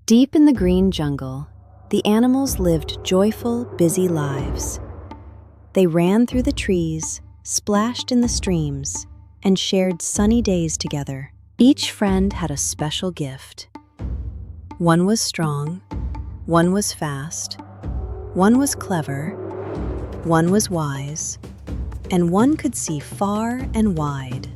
Deep in the green jungle, the animals lived joyful, busy lives. They ran through the trees, splashed in the streams, and shared sunny days together. Each friend had a special gift. One was strong, one was fast, one was clever, one was wise, and one could see far and wide.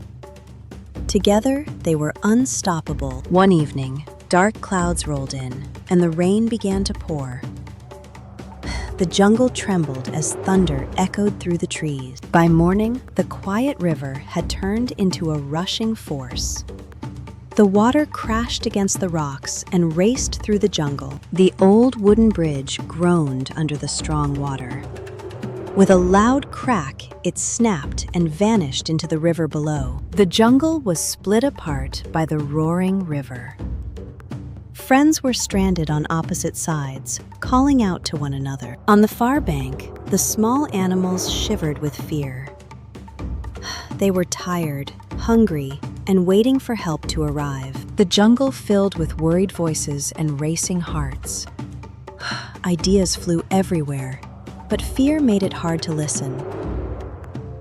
Together, they were unstoppable. One evening, dark clouds rolled in, and the rain began to pour. The jungle trembled as thunder echoed through the trees. By morning, the quiet river had turned into a rushing force. The water crashed against the rocks and raced through the jungle. The old wooden bridge groaned under the strong water. With a loud crack, it snapped and vanished into the river below. The jungle was split apart by the roaring river. Friends were stranded on opposite sides, calling out to one another. On the far bank, the small animals shivered with fear. They were tired, hungry, and waiting for help to arrive. The jungle filled with worried voices and racing hearts. Ideas flew everywhere, but fear made it hard to listen.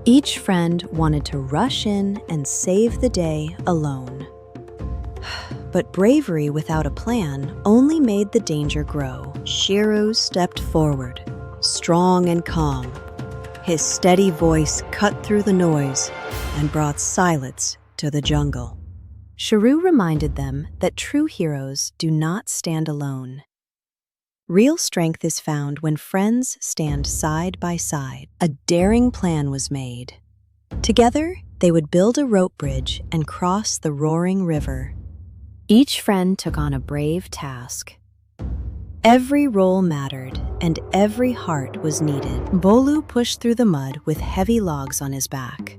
Each friend wanted to rush in and save the day alone. But bravery without a plan only made the danger grow. Shiro stepped forward, strong and calm. His steady voice cut through the noise and brought silence to the jungle. Shiro reminded them that true heroes do not stand alone. Real strength is found when friends stand side by side. A daring plan was made. Together, they would build a rope bridge and cross the roaring river. Each friend took on a brave task. Every role mattered, and every heart was needed. Bolu pushed through the mud with heavy logs on his back.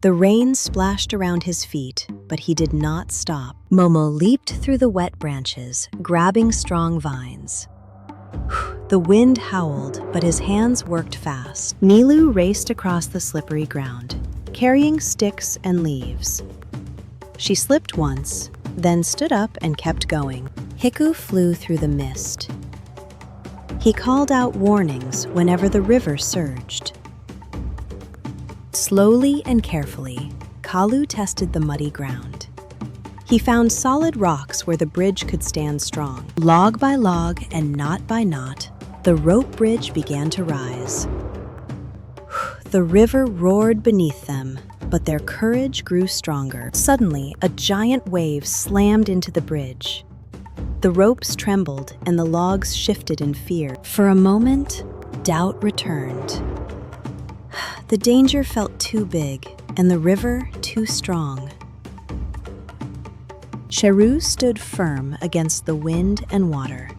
The rain splashed around his feet, but he did not stop. Momo leaped through the wet branches, grabbing strong vines. The wind howled, but his hands worked fast. Nilu raced across the slippery ground, carrying sticks and leaves. She slipped once, then stood up and kept going. Hiku flew through the mist. He called out warnings whenever the river surged. Slowly and carefully, Kalu tested the muddy ground. He found solid rocks where the bridge could stand strong. Log by log and knot by knot, the rope bridge began to rise. The river roared beneath them, but their courage grew stronger. Suddenly, a giant wave slammed into the bridge. The ropes trembled and the logs shifted in fear. For a moment, doubt returned. The danger felt too big and the river too strong. Shiro stood firm against the wind and water.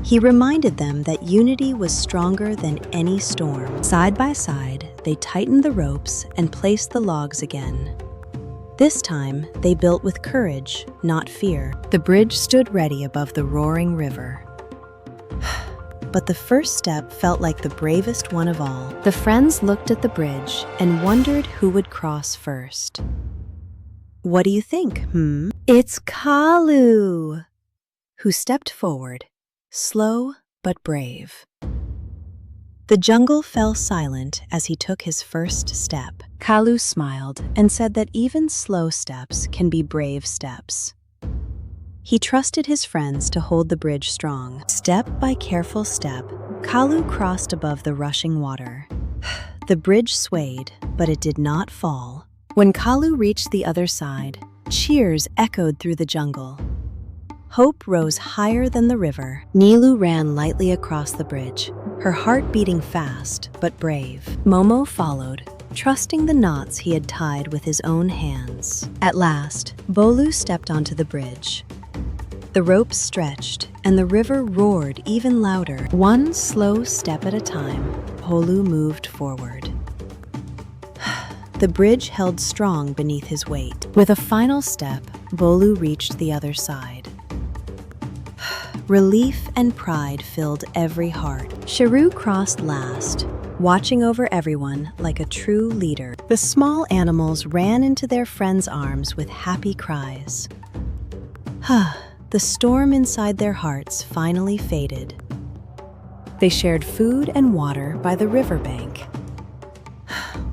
He reminded them that unity was stronger than any storm. Side by side, they tightened the ropes and placed the logs again. This time, they built with courage, not fear. The bridge stood ready above the roaring river. But the first step felt like the bravest one of all. The friends looked at the bridge and wondered who would cross first. What do you think, It's Kalu, who stepped forward, slow but brave. The jungle fell silent as he took his first step. Kalu smiled and said that even slow steps can be brave steps. He trusted his friends to hold the bridge strong. Step by careful step, Kalu crossed above the rushing water. The bridge swayed, but it did not fall. When Kalu reached the other side, cheers echoed through the jungle. Hope rose higher than the river. Nilu ran lightly across the bridge, her heart beating fast but brave. Momo followed, trusting the knots he had tied with his own hands. At last, Bolu stepped onto the bridge. The ropes stretched, and the river roared even louder. One slow step at a time, Bolu moved forward. The bridge held strong beneath his weight. With a final step, Bolu reached the other side. Relief and pride filled every heart. Shiro crossed last, watching over everyone like a true leader. The small animals ran into their friends' arms with happy cries. the storm inside their hearts finally faded. They shared food and water by the riverbank.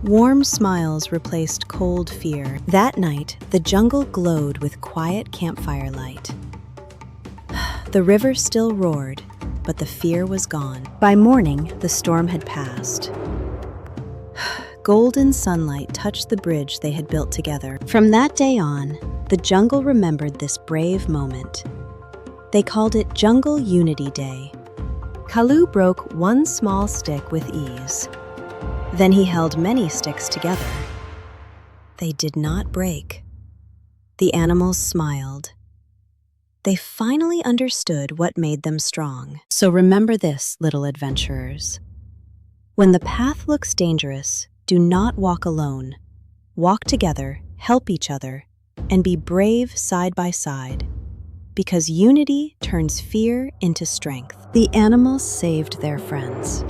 Warm smiles replaced cold fear. That night, the jungle glowed with quiet campfire light. The river still roared, but the fear was gone. By morning, the storm had passed. Golden sunlight touched the bridge they had built together. From that day on, the jungle remembered this brave moment. They called it Jungle Unity Day. Kalu broke one small stick with ease. Then he held many sticks together. They did not break. The animals smiled. They finally understood what made them strong. So remember this, little adventurers. When the path looks dangerous, do not walk alone. Walk together, help each other, and be brave side by side. Because unity turns fear into strength. The animals saved their friends.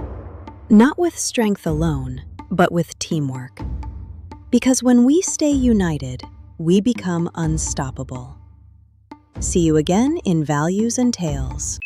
Not with strength alone, but with teamwork. Because when we stay united, we become unstoppable. See you again in Values and Tales.